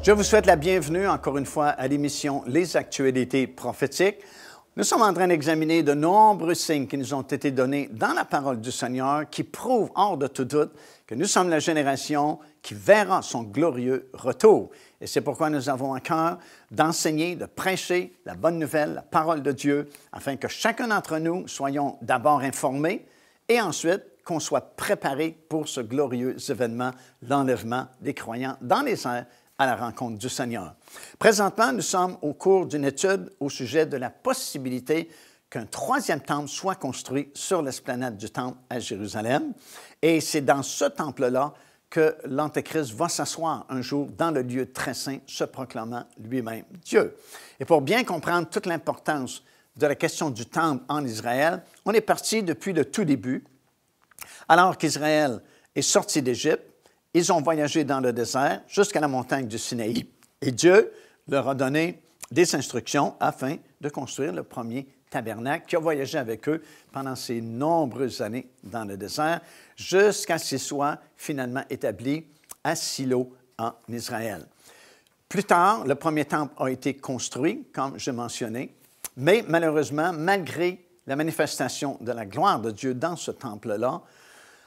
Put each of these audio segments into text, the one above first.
Je vous souhaite la bienvenue encore une fois à l'émission Les Actualités prophétiques. Nous sommes en train d'examiner de nombreux signes qui nous ont été donnés dans la parole du Seigneur qui prouvent hors de tout doute que nous sommes la génération qui verra son glorieux retour. Et c'est pourquoi nous avons à cœur d'enseigner, de prêcher la bonne nouvelle, la parole de Dieu, afin que chacun d'entre nous soyons d'abord informés et ensuite qu'on soit préparés pour ce glorieux événement, l'enlèvement des croyants dans les airs à la rencontre du Seigneur. Présentement, nous sommes au cours d'une étude au sujet de la possibilité qu'un troisième temple soit construit sur l'esplanade du temple à Jérusalem. Et c'est dans ce temple-là que l'Antéchrist va s'asseoir un jour dans le lieu très saint, se proclamant lui-même Dieu. Et pour bien comprendre toute l'importance de la question du temple en Israël, on est parti depuis le tout début. Alors qu'Israël est sorti d'Égypte, ils ont voyagé dans le désert jusqu'à la montagne du Sinaï. Et Dieu leur a donné des instructions afin de construire le premier tabernacle qui a voyagé avec eux pendant ces nombreuses années dans le désert jusqu'à ce qu'il soit finalement établi à Silo en Israël. Plus tard, le premier temple a été construit, comme je mentionnais, mais malheureusement, malgré la manifestation de la gloire de Dieu dans ce temple-là,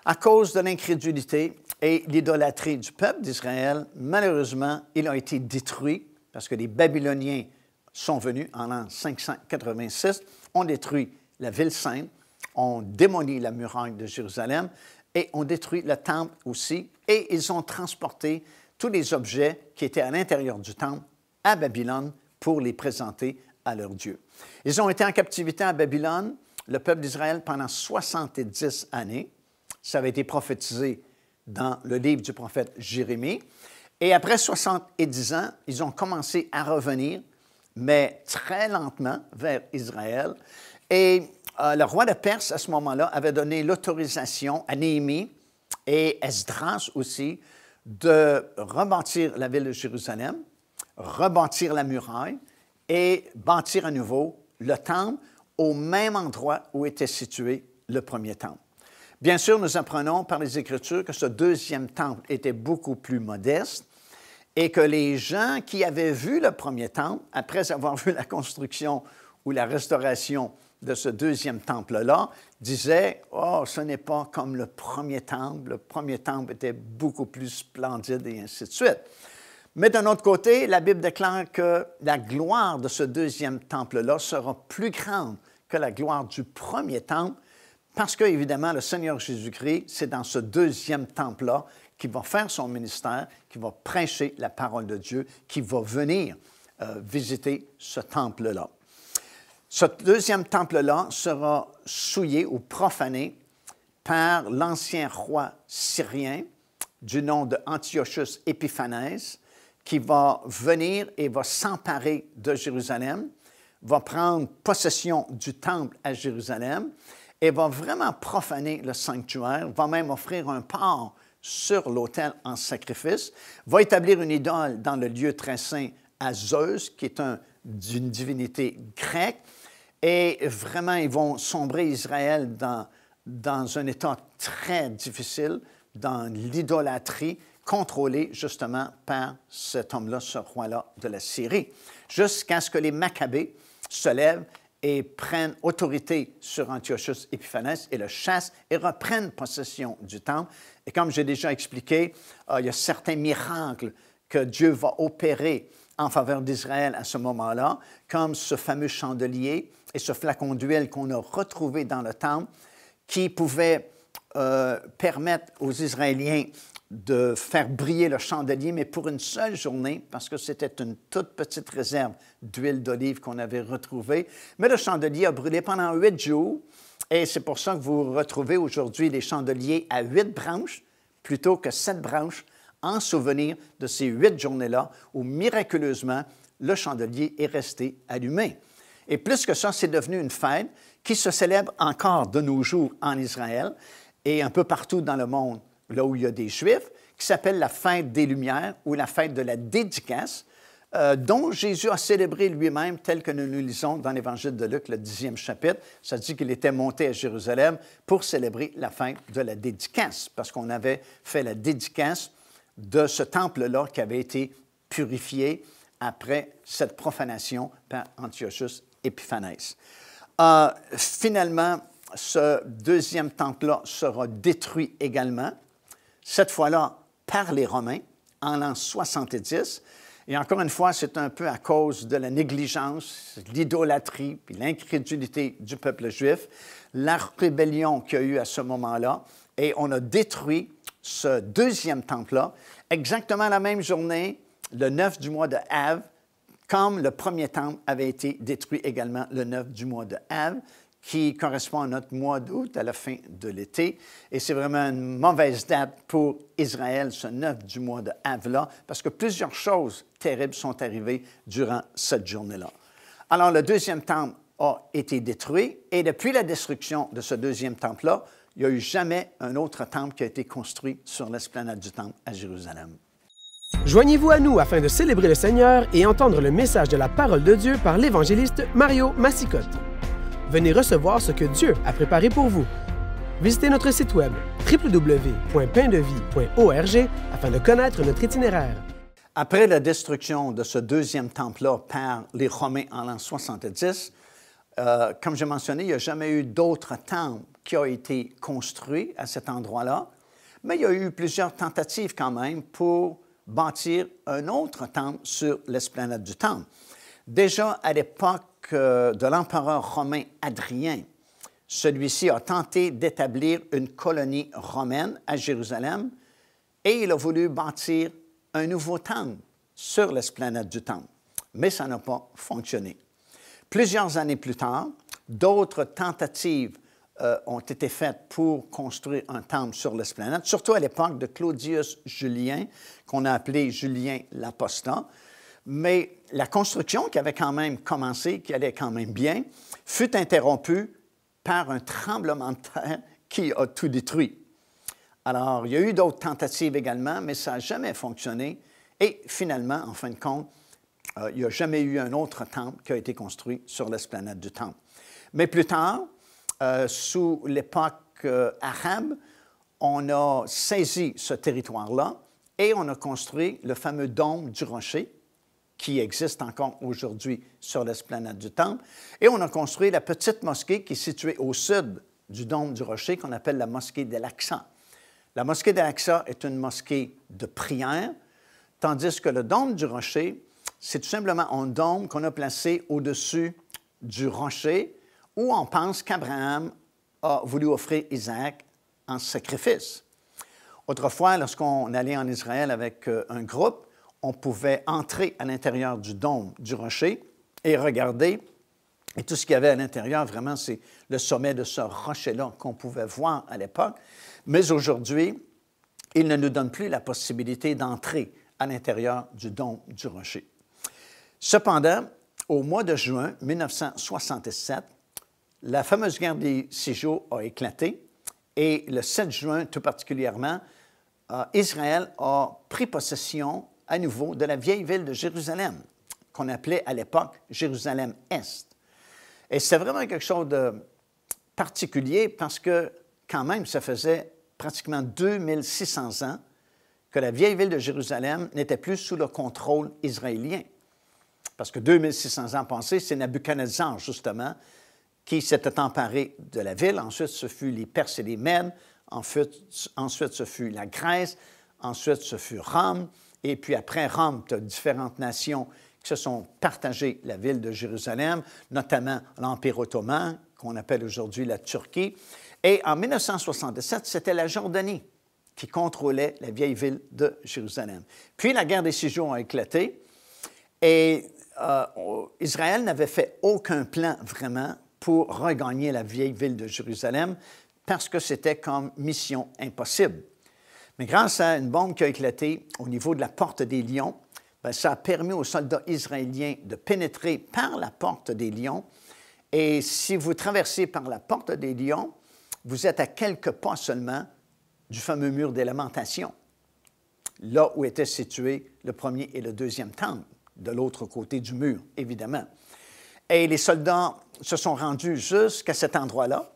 à cause de l'incrédulité et l'idolâtrie du peuple d'Israël, malheureusement, il a été détruit parce que les Babyloniens sont venus en l'an 586, ont détruit la ville sainte, ont démoli la muraille de Jérusalem et ont détruit le temple aussi. Et ils ont transporté tous les objets qui étaient à l'intérieur du temple à Babylone pour les présenter à leur Dieu. Ils ont été en captivité à Babylone, le peuple d'Israël, pendant 70 années. Ça avait été prophétisé dans le livre du prophète Jérémie. Et après 70 ans, ils ont commencé à revenir, mais très lentement, vers Israël. Et le roi de Perse, à ce moment-là, avait donné l'autorisation à Néhémie et Esdras aussi de rebâtir la ville de Jérusalem, rebâtir la muraille et bâtir à nouveau le temple au même endroit où était situé le premier temple. Bien sûr, nous apprenons par les Écritures que ce deuxième temple était beaucoup plus modeste et que les gens qui avaient vu le premier temple, après avoir vu la construction ou la restauration de ce deuxième temple-là, disaient « Oh, ce n'est pas comme le premier temple. Le premier temple était beaucoup plus splendide et ainsi de suite. » Mais d'un autre côté, la Bible déclare que la gloire de ce deuxième temple-là sera plus grande que la gloire du premier temple, parce que, évidemment, le Seigneur Jésus-Christ, c'est dans ce deuxième temple-là qu'il va faire son ministère, qu'il va prêcher la parole de Dieu, qu'il va venir visiter ce temple-là. Ce deuxième temple-là sera souillé ou profané par l'ancien roi syrien du nom de Antiochus Épiphanès, qui va venir et va s'emparer de Jérusalem, va prendre possession du temple à Jérusalem, et va vraiment profaner le sanctuaire, va même offrir un porc sur l'autel en sacrifice, va établir une idole dans le lieu très saint à Zeus, qui est d'une divinité grecque, et vraiment, ils vont sombrer Israël dans un état très difficile, dans l'idolâtrie, contrôlée justement par cet homme-là, ce roi-là de la Syrie, jusqu'à ce que les Maccabées se lèvent et prennent autorité sur Antiochus Épiphanès et le chassent et reprennent possession du temple. Et comme j'ai déjà expliqué, il y a certains miracles que Dieu va opérer en faveur d'Israël à ce moment-là, comme ce fameux chandelier et ce flacon d'huile qu'on a retrouvé dans le temple, qui pouvait permettre aux Israéliens de faire briller le chandelier, mais pour une seule journée, parce que c'était une toute petite réserve d'huile d'olive qu'on avait retrouvée. Mais le chandelier a brûlé pendant 8 jours, et c'est pour ça que vous retrouvez aujourd'hui des chandeliers à 8 branches, plutôt que 7 branches, en souvenir de ces 8 journées-là, où miraculeusement, le chandelier est resté allumé. Et plus que ça, c'est devenu une fête qui se célèbre encore de nos jours en Israël et un peu partout dans le monde, là où il y a des Juifs, qui s'appelle la fête des Lumières ou la fête de la dédicace, dont Jésus a célébré lui-même, tel que nous nous lisons dans l'Évangile de Luc, le 10e chapitre. Ça dit qu'il était monté à Jérusalem pour célébrer la fête de la dédicace, parce qu'on avait fait la dédicace de ce temple-là qui avait été purifié après cette profanation par Antiochus Épiphanès. Finalement, ce deuxième temple-là sera détruit également, cette fois-là par les Romains, en l'an 70. Et encore une fois, c'est un peu à cause de la négligence, l'idolâtrie puis l'incrédulité du peuple juif, la rébellion qu'il y a eu à ce moment-là. Et on a détruit ce deuxième temple-là, exactement la même journée, le 9 du mois de Av, comme le premier temple avait été détruit également le 9 du mois de Av, qui correspond à notre mois d'août, à la fin de l'été. Et c'est vraiment une mauvaise date pour Israël, ce 9 du mois de Av-là, parce que plusieurs choses terribles sont arrivées durant cette journée-là. Alors, le deuxième temple a été détruit, et depuis la destruction de ce deuxième temple-là, il n'y a eu jamais un autre temple qui a été construit sur l'esplanade du temple à Jérusalem. Joignez-vous à nous afin de célébrer le Seigneur et entendre le message de la parole de Dieu par l'évangéliste Mario Massicotte. Venez recevoir ce que Dieu a préparé pour vous. Visitez notre site web www.paindevie.org afin de connaître notre itinéraire. Après la destruction de ce deuxième temple-là par les Romains en l'an 70, comme j'ai mentionné, il n'y a jamais eu d'autre temple qui a été construit à cet endroit-là, mais il y a eu plusieurs tentatives quand même pour bâtir un autre temple sur l'esplanade du temple. Déjà à l'époque de l'empereur romain Hadrien, celui-ci a tenté d'établir une colonie romaine à Jérusalem et il a voulu bâtir un nouveau temple sur l'esplanade du temple, mais ça n'a pas fonctionné. Plusieurs années plus tard, d'autres tentatives ont été faites pour construire un temple sur l'esplanade, surtout à l'époque de Claudius Julien, qu'on a appelé Julien l'Apostat. Mais la construction qui avait quand même commencé, qui allait quand même bien, fut interrompue par un tremblement de terre qui a tout détruit. Alors, il y a eu d'autres tentatives également, mais ça n'a jamais fonctionné. Et finalement, en fin de compte, il n'y a jamais eu un autre temple qui a été construit sur l'esplanade du temple. Mais plus tard, sous l'époque arabe, on a saisi ce territoire-là et on a construit le fameux dôme du rocher qui existe encore aujourd'hui sur l'esplanade du temple. Et on a construit la petite mosquée qui est située au sud du dôme du rocher qu'on appelle la mosquée d'Al-Aqsa. La mosquée d'Al-Aqsa est une mosquée de prière, tandis que le dôme du rocher, c'est tout simplement un dôme qu'on a placé au-dessus du rocher où on pense qu'Abraham a voulu offrir Isaac en sacrifice. Autrefois, lorsqu'on allait en Israël avec un groupe, on pouvait entrer à l'intérieur du dôme du rocher et regarder. Et tout ce qu'il y avait à l'intérieur, vraiment, c'est le sommet de ce rocher-là qu'on pouvait voir à l'époque. Mais aujourd'hui, il ne nous donne plus la possibilité d'entrer à l'intérieur du dôme du rocher. Cependant, au mois de juin 1967, la fameuse guerre des 6 jours a éclaté et le 7 juin, tout particulièrement, Israël a pris possession à nouveau de la vieille ville de Jérusalem, qu'on appelait à l'époque Jérusalem-Est. Et c'est vraiment quelque chose de particulier parce que, quand même, ça faisait pratiquement 2600 ans que la vieille ville de Jérusalem n'était plus sous le contrôle israélien. Parce que 2600 ans passés, c'est Nabuchodonosor, justement, qui s'était emparé de la ville. Ensuite, ce fut les Perses et les Mèdes. Ensuite, ce fut la Grèce. Ensuite, ce fut Rome. Et puis après Rome, tu as différentes nations qui se sont partagées la ville de Jérusalem, notamment l'Empire ottoman, qu'on appelle aujourd'hui la Turquie. Et en 1967, c'était la Jordanie qui contrôlait la vieille ville de Jérusalem. Puis la guerre des 6 jours a éclaté et Israël n'avait fait aucun plan vraiment pour regagner la vieille ville de Jérusalem parce que c'était comme mission impossible. Mais grâce à une bombe qui a éclaté au niveau de la porte des Lions, bien, ça a permis aux soldats israéliens de pénétrer par la porte des Lions. Et si vous traversez par la porte des Lions, vous êtes à quelques pas seulement du fameux mur des Lamentations, là où étaient situés le premier et le deuxième temple, de l'autre côté du mur, évidemment. Et les soldats se sont rendus jusqu'à cet endroit-là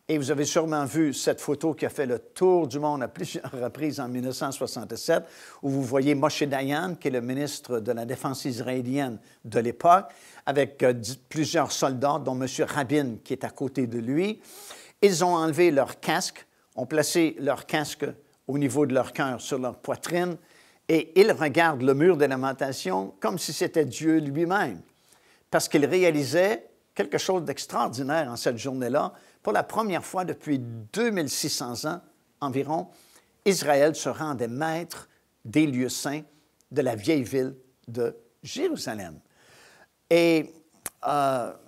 Et vous avez sûrement vu cette photo qui a fait le tour du monde à plusieurs reprises en 1967, où vous voyez Moshe Dayan, qui est le ministre de la Défense israélienne de l'époque, avec plusieurs soldats, dont M. Rabin, qui est à côté de lui. Ils ont enlevé leur casque, ont placé leur casque au niveau de leur cœur sur leur poitrine, et ils regardent le mur de lamentation comme si c'était Dieu lui-même, parce qu'ils réalisaient quelque chose d'extraordinaire en cette journée-là. Pour la première fois depuis 2600 ans environ, Israël se rendait maître des lieux saints de la vieille ville de Jérusalem. Et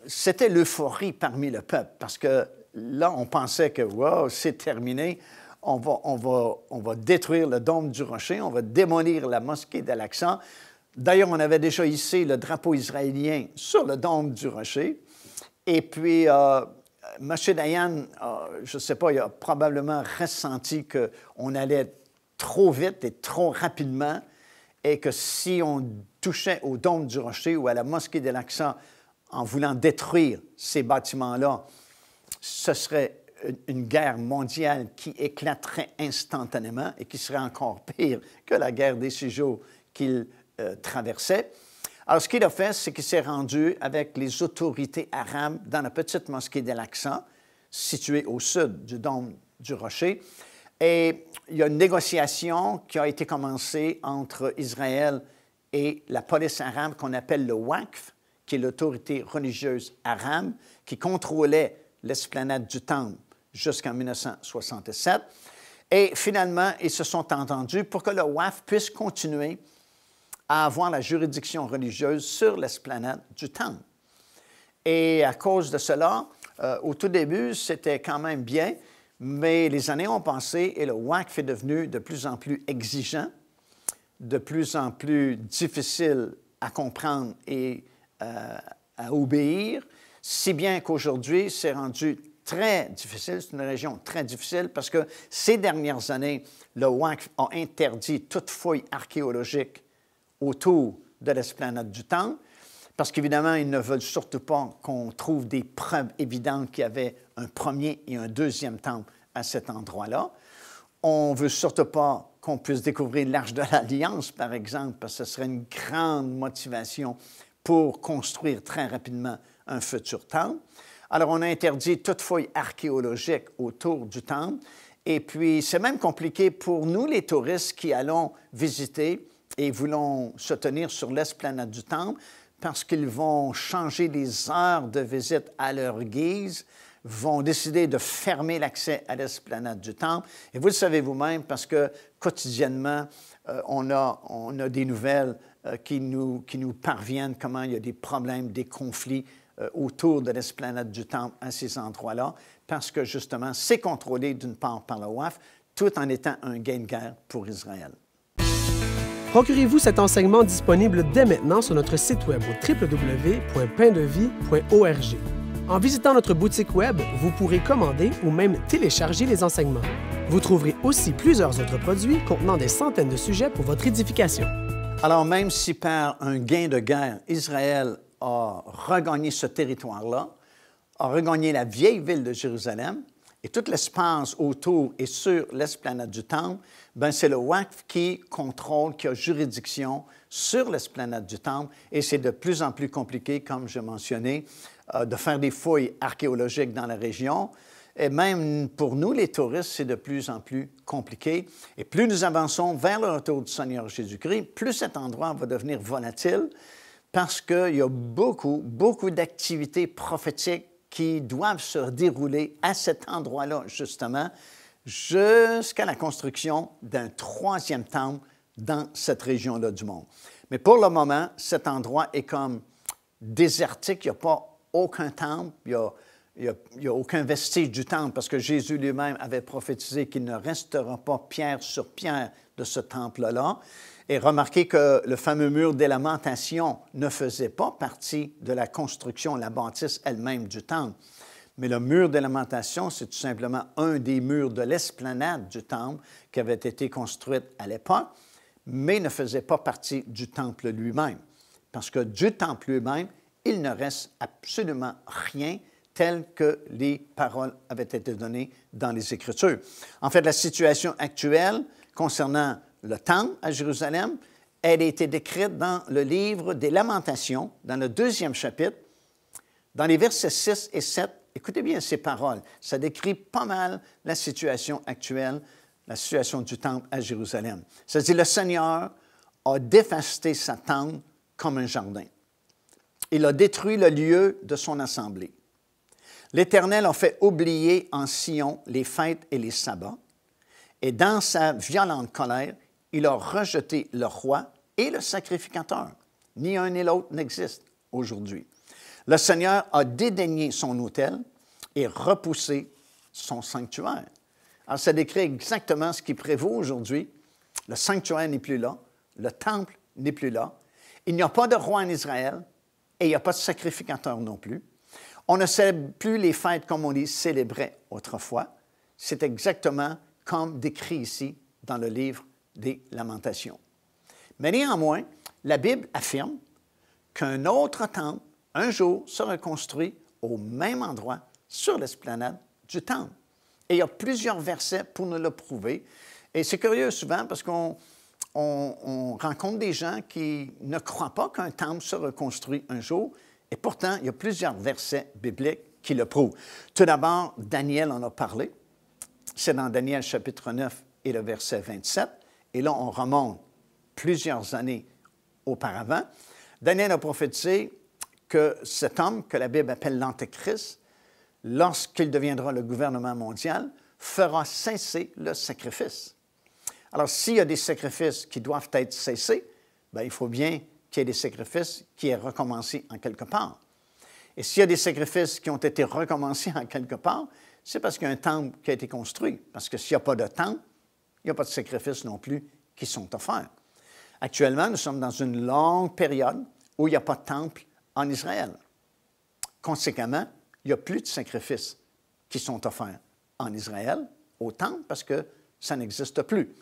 c'était l'euphorie parmi le peuple, parce que là, on pensait que wow, c'est terminé, on va détruire le dôme du rocher, on va démolir la mosquée d'Al-Aqsa. D'ailleurs, on avait déjà hissé le drapeau israélien sur le dôme du rocher. Et puis, M. Dayan, je ne sais pas, il a probablement ressenti qu'on allait trop vite et trop rapidement et que si on touchait au dôme du rocher ou à la mosquée d'Al-Aqsa en voulant détruire ces bâtiments-là, ce serait une guerre mondiale qui éclaterait instantanément et qui serait encore pire que la guerre des 6 jours qu'il traversait. Alors, ce qu'il a fait, c'est qu'il s'est rendu avec les autorités arabes dans la petite mosquée d'Al-Aqsa, située au sud du dôme du rocher. Et il y a une négociation qui a été commencée entre Israël et la police arabe qu'on appelle le Waqf, qui est l'autorité religieuse arabe, qui contrôlait l'esplanade du temple jusqu'en 1967. Et finalement, ils se sont entendus pour que le Waqf puisse continuer à avoir la juridiction religieuse sur l'esplanade du temple. Et à cause de cela, au tout début, c'était quand même bien, mais les années ont passé et le Waqf est devenu de plus en plus exigeant, de plus en plus difficile à comprendre et à obéir, si bien qu'aujourd'hui, c'est rendu très difficile. C'est une région très difficile parce que ces dernières années, le Waqf a interdit toute fouille archéologique autour de l'esplanade du temple, parce qu'évidemment, ils ne veulent surtout pas qu'on trouve des preuves évidentes qu'il y avait un premier et un deuxième temple à cet endroit-là. On ne veut surtout pas qu'on puisse découvrir l'Arche de l'Alliance, par exemple, parce que ce serait une grande motivation pour construire très rapidement un futur temple. Alors, on a interdit toute fouille archéologique autour du temple. Et puis, c'est même compliqué pour nous, les touristes qui allons visiter et voulons se tenir sur l'esplanade du temple, parce qu'ils vont changer les heures de visite à leur guise, vont décider de fermer l'accès à l'esplanade du temple. Et vous le savez vous-même, parce que quotidiennement, on a des nouvelles qui nous parviennent, comment il y a des problèmes, des conflits autour de l'esplanade du temple à ces endroits-là, parce que justement, c'est contrôlé d'une part par le Waqf, tout en étant un gain de guerre pour Israël. Procurez-vous cet enseignement disponible dès maintenant sur notre site web au www.paindevie.org. En visitant notre boutique web, vous pourrez commander ou même télécharger les enseignements. Vous trouverez aussi plusieurs autres produits contenant des centaines de sujets pour votre édification. Alors, même si par un gain de guerre, Israël a regagné ce territoire-là, a regagné la vieille ville de Jérusalem, et tout l'espace autour et sur l'esplanade du temple, ben c'est le Waqf qui contrôle, qui a juridiction sur l'esplanade du temple, et c'est de plus en plus compliqué, comme je mentionnais, de faire des fouilles archéologiques dans la région. Et même pour nous, les touristes, c'est de plus en plus compliqué. Et plus nous avançons vers le retour du Seigneur Jésus-Christ, plus cet endroit va devenir volatile, parce qu'il y a beaucoup d'activités prophétiques qui doivent se dérouler à cet endroit-là, justement, jusqu'à la construction d'un 3e temple dans cette région-là du monde. Mais pour le moment, cet endroit est comme désertique, il n'y a pas aucun temple, il n'y a aucun vestige du temple, parce que Jésus lui-même avait prophétisé qu'il ne restera pas pierre sur pierre de ce temple-là. Et remarquez que le fameux mur des lamentations ne faisait pas partie de la construction, la bâtisse elle-même du temple. Mais le mur des lamentations, c'est tout simplement un des murs de l'esplanade du temple qui avait été construite à l'époque, mais ne faisait pas partie du temple lui-même. Parce que du temple lui-même, il ne reste absolument rien, telles que les paroles avaient été données dans les Écritures. En fait, la situation actuelle concernant le temple à Jérusalem, elle a été décrite dans le livre des Lamentations, dans le 2e chapitre, dans les versets 6 et 7. Écoutez bien ces paroles. Ça décrit pas mal la situation actuelle, la situation du temple à Jérusalem. Ça dit, « Le Seigneur a dévasté sa tente comme un jardin. Il a détruit le lieu de son assemblée. L'Éternel a fait oublier en Sion les fêtes et les sabbats, et dans sa violente colère, il a rejeté le roi et le sacrificateur. Ni un ni l'autre n'existe aujourd'hui. Le Seigneur a dédaigné son autel et repoussé son sanctuaire. » Alors, ça décrit exactement ce qui prévaut aujourd'hui. Le sanctuaire n'est plus là, le temple n'est plus là, il n'y a pas de roi en Israël et il n'y a pas de sacrificateur non plus. On ne célèbre plus les fêtes comme on les célébrait autrefois. C'est exactement comme décrit ici dans le livre des Lamentations. Mais néanmoins, la Bible affirme qu'un autre temple, un jour, sera construit au même endroit sur l'esplanade du temple. Et il y a plusieurs versets pour nous le prouver. Et c'est curieux souvent parce qu'on rencontre des gens qui ne croient pas qu'un temple sera construit un jour. Et pourtant, il y a plusieurs versets bibliques qui le prouvent. Tout d'abord, Daniel en a parlé. C'est dans Daniel chapitre 9 et le verset 27. Et là, on remonte plusieurs années auparavant. Daniel a prophétisé que cet homme, que la Bible appelle l'Antéchrist, lorsqu'il deviendra le gouvernement mondial, fera cesser le sacrifice. Alors, s'il y a des sacrifices qui doivent être cessés, bien, il faut bien qu'il y ait des sacrifices qui aient recommencé en quelque part. Et s'il y a des sacrifices qui ont été recommencés en quelque part, c'est parce qu'il y a un temple qui a été construit. Parce que s'il n'y a pas de temple, il n'y a pas de sacrifices non plus qui sont offerts. Actuellement, nous sommes dans une longue période où il n'y a pas de temple en Israël. Conséquemment, il n'y a plus de sacrifices qui sont offerts en Israël au temple parce que ça n'existe plus.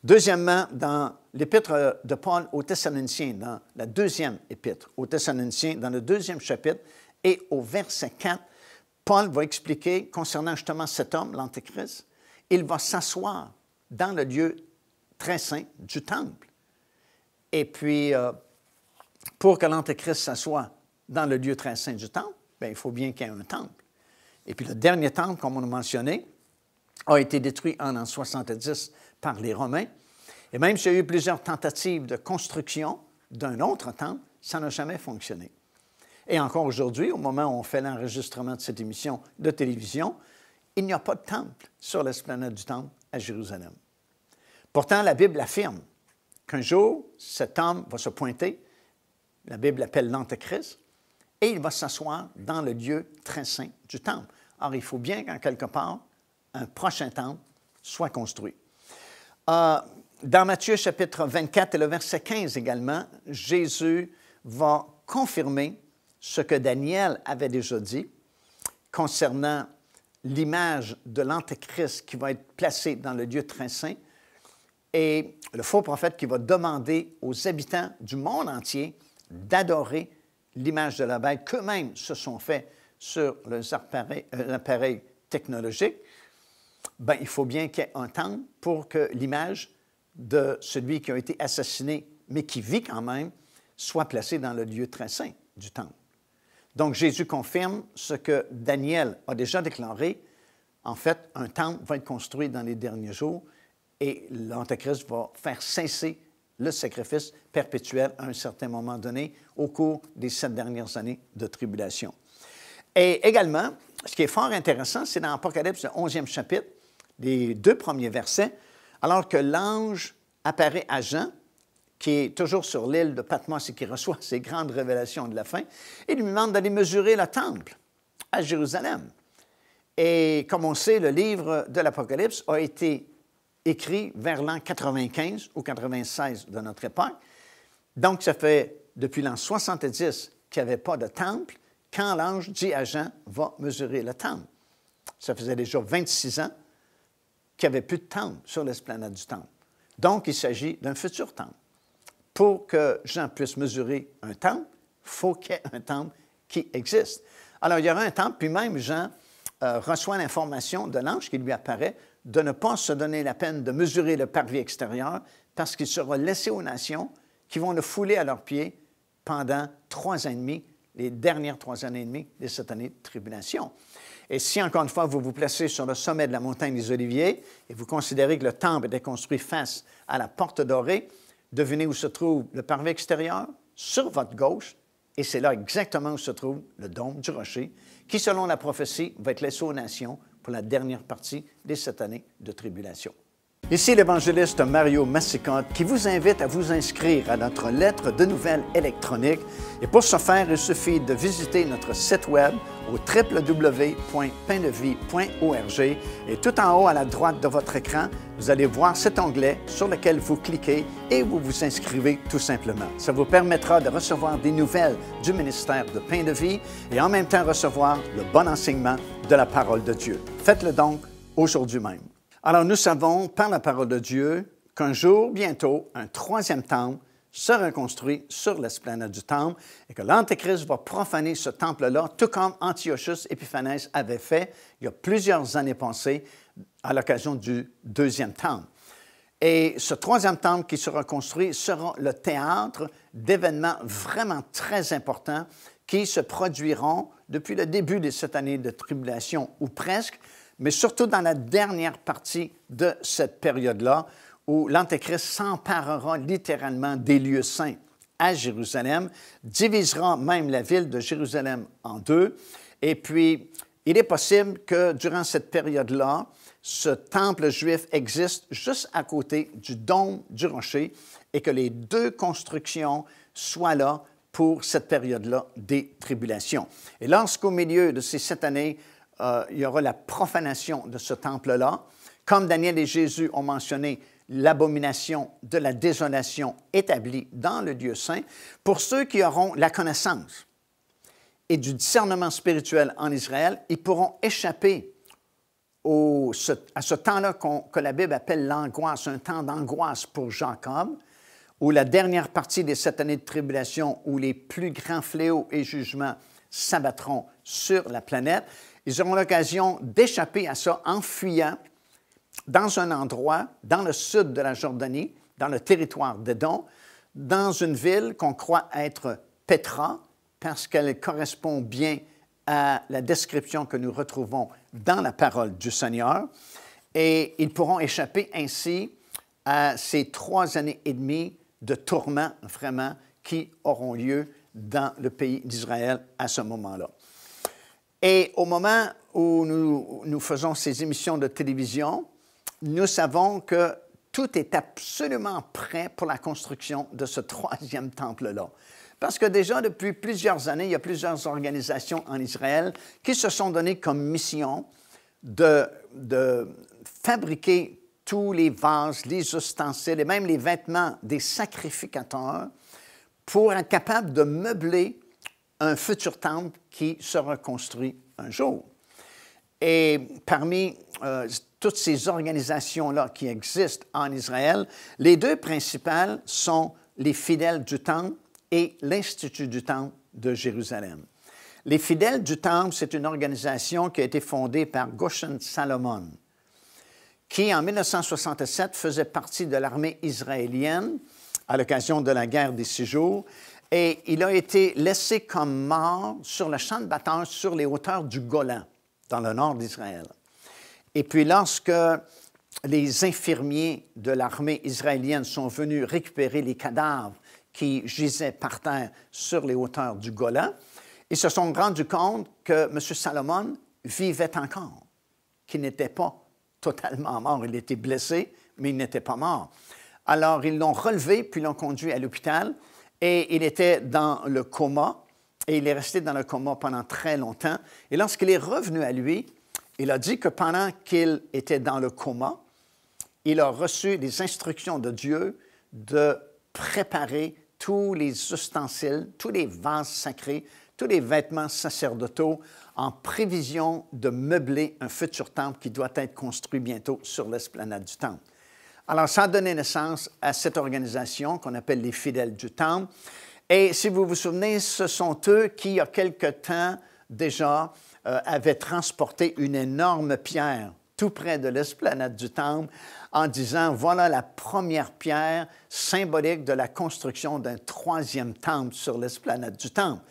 Deuxièmement, dans l'épître de Paul aux Thessaloniciens, dans la deuxième épître aux Thessaloniciens, dans le 2e chapitre et au verset 4, Paul va expliquer concernant justement cet homme, l'Antéchrist, il va s'asseoir dans le lieu très saint du temple. Et puis, pour que l'Antéchrist s'assoie dans le lieu très saint du temple, bien, il faut bien qu'il y ait un temple. Et puis le dernier temple, comme on a mentionné, a été détruit en l'an 70 par les Romains. Et même s'il y a eu plusieurs tentatives de construction d'un autre temple, ça n'a jamais fonctionné. Et encore aujourd'hui, au moment où on fait l'enregistrement de cette émission de télévision, il n'y a pas de temple sur l'esplanade du temple à Jérusalem. Pourtant, la Bible affirme qu'un jour, cet homme va se pointer, la Bible l'appelle l'Antéchrist, et il va s'asseoir dans le lieu très saint du temple. Alors, il faut bien qu'en quelque part, un prochain temple soit construit. Dans Matthieu chapitre 24 et le verset 15 également, Jésus va confirmer ce que Daniel avait déjà dit concernant l'image de l'Antéchrist qui va être placée dans le lieu très saint et le faux prophète qui va demander aux habitants du monde entier d'adorer l'image de la bête qu'eux-mêmes se sont faits sur leurs appareils technologiques. Bien, il faut bien qu'il y ait un temple pour que l'image de celui qui a été assassiné, mais qui vit quand même, soit placée dans le lieu très saint du temple. Donc, Jésus confirme ce que Daniel a déjà déclaré. En fait, un temple va être construit dans les derniers jours et l'Antéchrist va faire cesser le sacrifice perpétuel à un certain moment donné au cours des 7 dernières années de tribulation. Et également, ce qui est fort intéressant, c'est dans Apocalypse, le 11e chapitre, les 2 premiers versets, alors que l'ange apparaît à Jean, qui est toujours sur l'île de Patmos et qui reçoit ces grandes révélations de la fin, il lui demande d'aller mesurer le temple à Jérusalem. Et comme on sait, le livre de l'Apocalypse a été écrit vers l'an 95 ou 96 de notre époque. Donc, ça fait depuis l'an 70 qu'il n'y avait pas de temple quand l'ange dit à Jean « va mesurer le temple ». Ça faisait déjà 26 ans qu'il n'y avait plus de temple sur l'esplanade du temple. Donc, il s'agit d'un futur temple. Pour que Jean puisse mesurer un temple, il faut qu'il y ait un temple qui existe. Alors, il y aura un temple, puis même Jean reçoit l'information de l'ange qui lui apparaît de ne pas se donner la peine de mesurer le parvis extérieur parce qu'il sera laissé aux nations qui vont le fouler à leurs pieds pendant 3 ans et demi, les dernières 3 années et demie de cette année de tribulation. Et si, encore une fois, vous vous placez sur le sommet de la montagne des Oliviers et vous considérez que le temple était construit face à la porte dorée, devinez où se trouve le parvis extérieur? Sur votre gauche, et c'est là exactement où se trouve le dôme du rocher, qui, selon la prophétie, va être laissé aux nations pour la dernière partie de cette année de tribulation. Ici l'évangéliste Mario Massicotte qui vous invite à vous inscrire à notre lettre de nouvelles électronique. Et pour ce faire, il suffit de visiter notre site web au www.paindevie.org et tout en haut à la droite de votre écran, vous allez voir cet onglet sur lequel vous cliquez et vous vous inscrivez tout simplement. Ça vous permettra de recevoir des nouvelles du ministère de Pain de Vie et en même temps recevoir le bon enseignement de la parole de Dieu. Faites-le donc aujourd'hui même. Alors, nous savons par la parole de Dieu qu'un jour, bientôt, un 3e temple sera construit sur l'esplanade du temple et que l'Antéchrist va profaner ce temple-là, tout comme Antiochus Épiphanès avait fait il y a plusieurs années passées à l'occasion du 2e temple. Et ce 3e temple qui sera construit sera le théâtre d'événements vraiment très importants qui se produiront depuis le début de cette année de tribulation, ou presque, mais surtout dans la dernière partie de cette période-là, où l'Antéchrist s'emparera littéralement des lieux saints à Jérusalem, divisera même la ville de Jérusalem en 2, et puis il est possible que durant cette période-là, ce temple juif existe juste à côté du dôme du rocher et que les 2 constructions soient là pour cette période-là des tribulations. Et lorsqu'au milieu de ces 7 années, il y aura la profanation de ce temple-là. Comme Daniel et Jésus ont mentionné l'abomination de la désolation établie dans le lieu saint, pour ceux qui auront la connaissance et du discernement spirituel en Israël, ils pourront échapper à ce temps-là que la Bible appelle l'angoisse, un temps d'angoisse pour Jacob, où la dernière partie des 7 années de tribulation, où les plus grands fléaux et jugements s'abattront sur la planète, ils auront l'occasion d'échapper à ça en fuyant dans un endroit, dans le sud de la Jordanie, dans le territoire d'Édom, dans une ville qu'on croit être Pétra, parce qu'elle correspond bien à la description que nous retrouvons dans la parole du Seigneur. Et ils pourront échapper ainsi à ces 3 années et demie de tourments vraiment qui auront lieu dans le pays d'Israël à ce moment-là. Et au moment où nous faisons ces émissions de télévision, nous savons que tout est absolument prêt pour la construction de ce 3e temple-là. Parce que déjà, depuis plusieurs années, il y a plusieurs organisations en Israël qui se sont données comme mission de fabriquer tous les vases, les ustensiles et même les vêtements des sacrificateurs pour être capable de meubler un futur temple qui sera construit un jour. Et parmi toutes ces organisations-là qui existent en Israël, les 2 principales sont les fidèles du temple et l'Institut du temple de Jérusalem. Les fidèles du temple, c'est une organisation qui a été fondée par Goshen Salomon, qui en 1967 faisait partie de l'armée israélienne à l'occasion de la guerre des 6 jours. Et il a été laissé comme mort sur le champ de bataille sur les hauteurs du Golan, dans le nord d'Israël. Et puis lorsque les infirmiers de l'armée israélienne sont venus récupérer les cadavres qui gisaient par terre sur les hauteurs du Golan, ils se sont rendus compte que M. Salomon vivait encore, qu'il n'était pas totalement mort. Il était blessé, mais il n'était pas mort. Alors ils l'ont relevé, puis l'ont conduit à l'hôpital. Et il était dans le coma, et il est resté dans le coma pendant très longtemps. Et lorsqu'il est revenu à lui, il a dit que pendant qu'il était dans le coma, il a reçu des instructions de Dieu de préparer tous les ustensiles, tous les vases sacrés, tous les vêtements sacerdotaux en prévision de meubler un futur temple qui doit être construit bientôt sur l'esplanade du temple. Alors, ça a donné naissance à cette organisation qu'on appelle les Fidèles du Temple. Et si vous vous souvenez, ce sont eux qui, il y a quelque temps, déjà avait transporté une énorme pierre tout près de l'esplanade du Temple en disant, voilà la première pierre symbolique de la construction d'un troisième temple sur l'esplanade du Temple.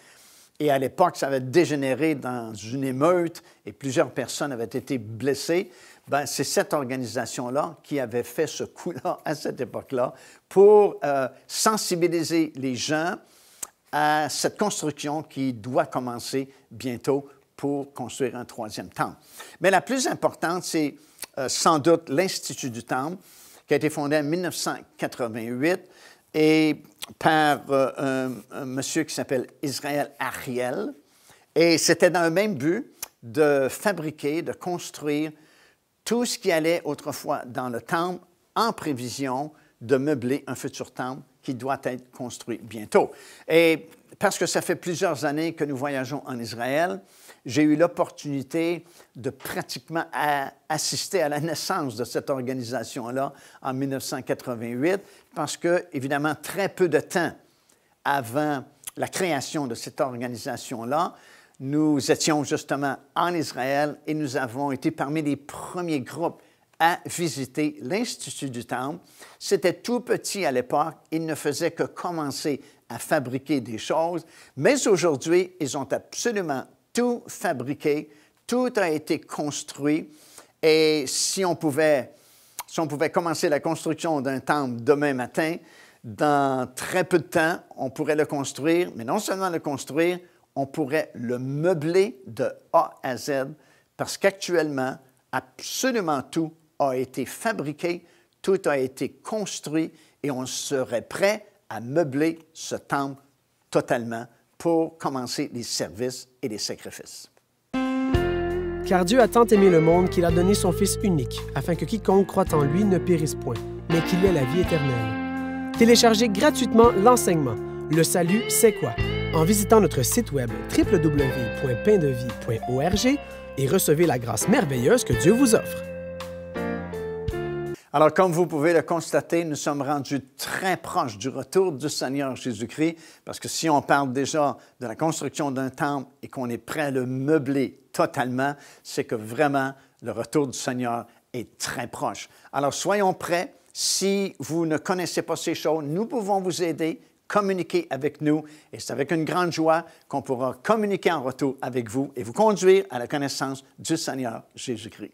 Et à l'époque, ça avait dégénéré dans une émeute et plusieurs personnes avaient été blessées. Ben, c'est cette organisation-là qui avait fait ce coup-là à cette époque-là pour sensibiliser les gens à cette construction qui doit commencer bientôt pour construire un troisième temple. Mais la plus importante, c'est sans doute l'Institut du Temple, qui a été fondé en 1988 et par un monsieur qui s'appelle Israël Ariel. Et c'était dans le même but de fabriquer, de construire tout ce qui allait autrefois dans le temple en prévision de meubler un futur temple qui doit être construit bientôt. Et parce que ça fait plusieurs années que nous voyageons en Israël, j'ai eu l'opportunité de pratiquement assister à la naissance de cette organisation-là en 1988, parce que, évidemment, très peu de temps avant la création de cette organisation-là, nous étions justement en Israël et nous avons été parmi les premiers groupes à visiter l'Institut du Temple. C'était tout petit à l'époque, ils ne faisaient que commencer à fabriquer des choses, mais aujourd'hui, ils ont absolument tout fabriqué, tout a été construit, et si on pouvait commencer la construction d'un temple demain matin, dans très peu de temps, on pourrait le construire, mais non seulement le construire, on pourrait le meubler de A à Z, parce qu'actuellement, absolument tout a été fabriqué, tout a été construit, et on serait prêt à meubler ce temple totalement pour commencer les services et les sacrifices. Car Dieu a tant aimé le monde qu'il a donné son Fils unique, afin que quiconque croit en lui ne périsse point, mais qu'il ait la vie éternelle. Téléchargez gratuitement l'enseignement « Le salut, c'est quoi ?» en visitant notre site web www.paindevie.org et recevez la grâce merveilleuse que Dieu vous offre. Alors, comme vous pouvez le constater, nous sommes rendus très proches du retour du Seigneur Jésus-Christ, parce que si on parle déjà de la construction d'un temple et qu'on est prêt à le meubler totalement, c'est que vraiment le retour du Seigneur est très proche. Alors, soyons prêts. Si vous ne connaissez pas ces choses, nous pouvons vous aider, communiquer avec nous, et c'est avec une grande joie qu'on pourra communiquer en retour avec vous et vous conduire à la connaissance du Seigneur Jésus-Christ.